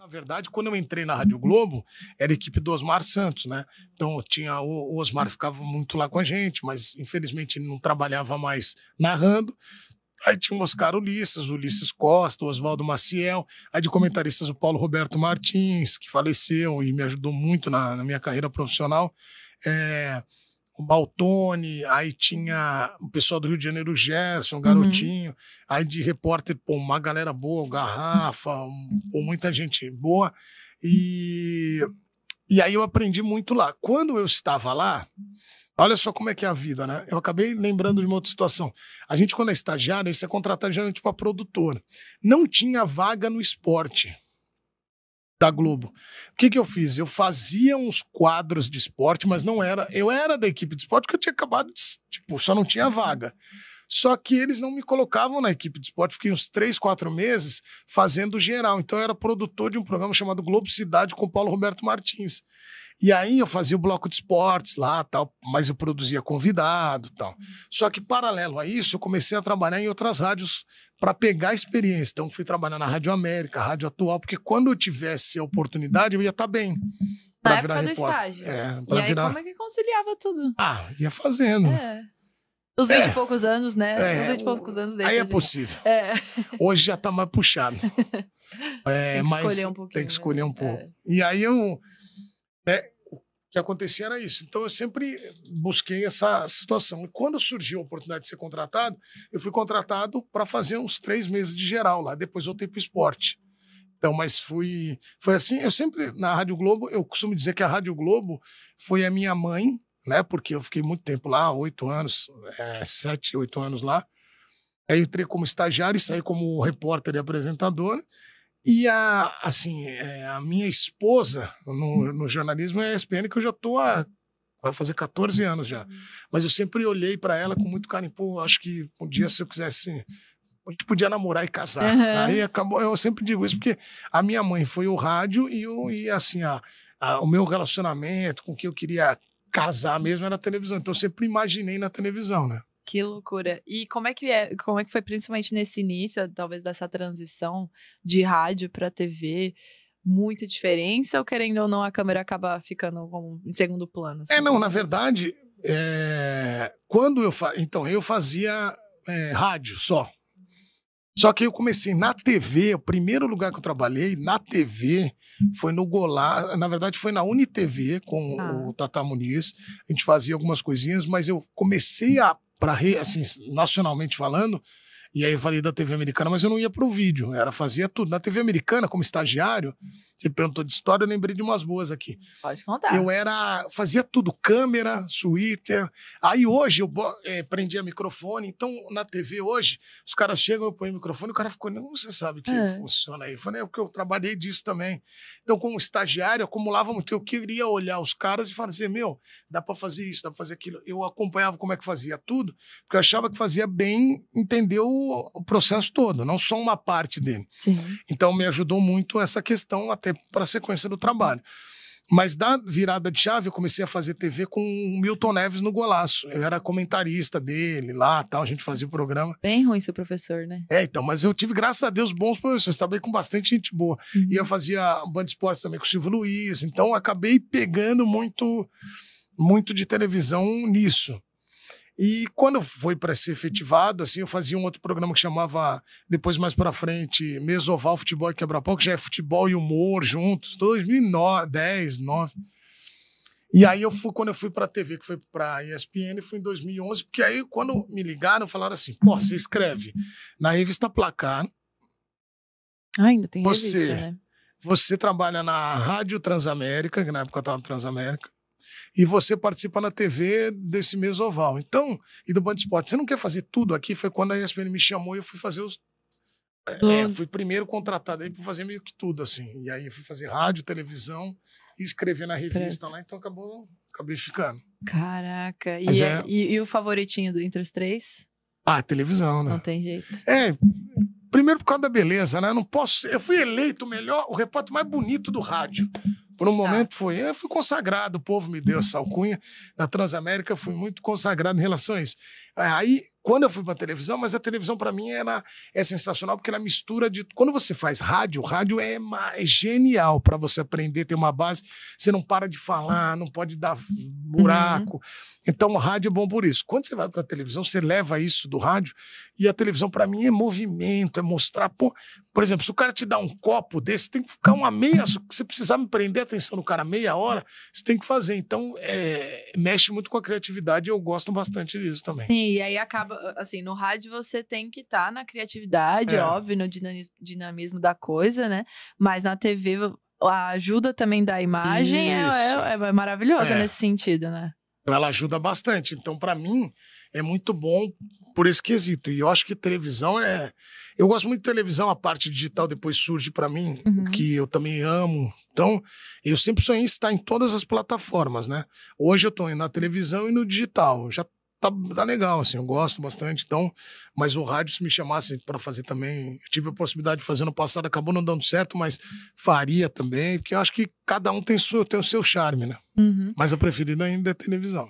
Na verdade, quando eu entrei na Rádio Globo, era a equipe do Osmar Santos, né? Então tinha o Osmar ficava muito lá com a gente, mas infelizmente ele não trabalhava mais narrando. Aí tinha o Oscar Ulisses, o Ulisses Costa, o Oswaldo Maciel, aí de comentaristas o Paulo Roberto Martins, que faleceu e me ajudou muito na minha carreira profissional. O Baltone, aí tinha o pessoal do Rio de Janeiro, o Gerson, o Garotinho, aí de repórter, pô, uma galera boa, o Garrafa, pô, muita gente boa. E aí eu aprendi muito lá. Quando eu estava lá, olha só como é que é a vida, né? Eu acabei lembrando de uma outra situação. A gente, quando é estagiário, isso é contratado geralmente para produtora. Não tinha vaga no esporte da Globo. O que eu fiz? Eu fazia uns quadros de esporte, mas não era... Eu era da equipe de esporte porque eu tinha acabado de... Tipo, só não tinha vaga. Só que eles não me colocavam na equipe de esporte. Fiquei uns 3, 4 meses fazendo geral. Então eu era produtor de um programa chamado Globo Cidade com o Paulo Roberto Martins. E aí eu fazia o bloco de esportes lá, tal, mas eu produzia convidado, tal. Só que paralelo a isso, eu comecei a trabalhar em outras rádios para pegar experiência. Então fui trabalhar na Rádio América, Rádio Atual, porque quando eu tivesse a oportunidade, eu ia estar bem. Na época do estágio. E aí como é que conciliava tudo? Ia fazendo. Os 20 e poucos anos, né? Os 20 e poucos anos deixa. Aí é possível. Hoje já tá mais puxado. Tem que escolher um pouquinho. Tem que escolher um pouco. E aí o que acontecia era isso. Então eu sempre busquei essa situação. E quando surgiu a oportunidade de ser contratado, eu fui contratado para fazer uns 3 meses de geral lá. Depois voltei para o esporte. Então, mas foi assim. Eu sempre, na Rádio Globo, eu costumo dizer que a Rádio Globo foi a minha mãe, né? Porque eu fiquei muito tempo lá, 8 anos, 7, 8 anos lá. Aí eu entrei como estagiário e saí como repórter e apresentador. E a minha esposa no jornalismo é a ESPN, que eu já vai fazer 14 anos já. Mas eu sempre olhei para ela com muito carinho. Pô, acho que um dia, se eu quisesse, a gente podia namorar e casar. Aí acabou, eu sempre digo isso, porque a minha mãe foi o rádio e assim, o meu relacionamento com que eu queria casar mesmo era a televisão. Então eu sempre imaginei na televisão, né? Que loucura. E como é que foi, principalmente nesse início, talvez dessa transição de rádio para TV? Muita diferença ou, querendo ou não, a câmera acaba ficando em segundo plano? Assim, não, na verdade, quando eu fazia rádio só. Só que eu comecei na TV, o primeiro lugar que eu trabalhei na TV foi no Golar, na verdade foi na UniTV com o Tata Muniz. A gente fazia algumas coisinhas, mas eu comecei assim, nacionalmente falando, e aí eu falei da TV americana, mas eu não ia pro vídeo, fazia tudo. Na TV americana, como estagiário, você perguntou de história, eu lembrei de umas boas aqui. Pode contar. Fazia tudo, câmera, Twitter. Aí hoje eu prendia microfone, então na TV hoje, os caras chegam, eu ponho o microfone, o cara ficou, como você sabe que funciona aí? Eu falei, porque eu trabalhei disso também. Então, como estagiário, acumulava muito. Eu queria olhar os caras e falar assim, dá pra fazer isso, dá pra fazer aquilo. Eu acompanhava como é que fazia tudo, porque eu achava que fazia bem entender o processo todo, não só uma parte dele. Sim. Então, me ajudou muito essa questão até para a sequência do trabalho. Mas da virada de chave, eu comecei a fazer TV com o Milton Neves no Golaço. Eu era comentarista dele lá, tal, a gente fazia o programa. Bem ruim seu professor, né? Então, mas eu tive, graças a Deus, bons professores, trabalhei com bastante gente boa. E eu fazia Band Esportes também com o Silvio Luiz, então acabei pegando muito de televisão nisso. E quando foi para ser efetivado, assim, eu fazia um outro programa que chamava, depois mais para frente, Mesoval, Futebol e Quebra-Pau, que já é futebol e humor juntos, 2010, 2009. E aí quando eu fui para a TV, que foi para a ESPN, foi em 2011, porque aí quando me ligaram, falaram assim, você escreve na revista Placar. Ainda tem revista, né? Você trabalha na Rádio Transamérica, que na época eu estava no Transamérica, e você participa na TV desse Mesoval. Então, e do Band Esporte. Você não quer fazer tudo aqui? Foi quando a ESPN me chamou e eu fui fazer fui primeiro contratado aí para fazer meio que tudo, assim. E aí eu fui fazer rádio, televisão e escrever na revista lá, então acabei ficando. Caraca. E o favoritinho entre os 3? Televisão, né? Não tem jeito. Primeiro por causa da beleza, né? Eu fui eleito o repórter mais bonito do rádio. Por um momento eu fui consagrado, o povo me deu essa alcunha. Na Transamérica fui muito consagrado em relação a isso. Aí, quando eu fui pra televisão, mas a televisão pra mim é sensacional, porque ela mistura de... Quando você faz rádio é genial pra você aprender, ter uma base, você não para de falar, não pode dar buraco. Então o rádio é bom por isso. Quando você vai pra televisão, você leva isso do rádio, e a televisão pra mim é movimento, é mostrar... Pô, por exemplo, se o cara te dá um copo desse, tem que ficar se você precisar me prender a atenção do cara meia hora, você tem que fazer. Então, mexe muito com a criatividade e eu gosto bastante disso também. Sim, e aí acaba, assim, no rádio você tem que estar na criatividade, óbvio, no dinamismo da coisa, né? Mas na TV, a ajuda também da imagem é maravilhosa nesse sentido, né? Ela ajuda bastante. Então, para mim, é muito bom por esse quesito. E eu acho que televisão Eu gosto muito de televisão, a parte digital depois surge para mim, que eu também amo. Então, eu sempre sonhei em estar em todas as plataformas, né? Hoje eu tô na televisão e no digital. Já tá legal, assim, eu gosto bastante. Então, mas o rádio, se me chamasse para fazer também, eu tive a possibilidade de fazer no passado, acabou não dando certo, mas faria também, porque eu acho que cada um tem o seu charme, né? Mas a preferida ainda é televisão.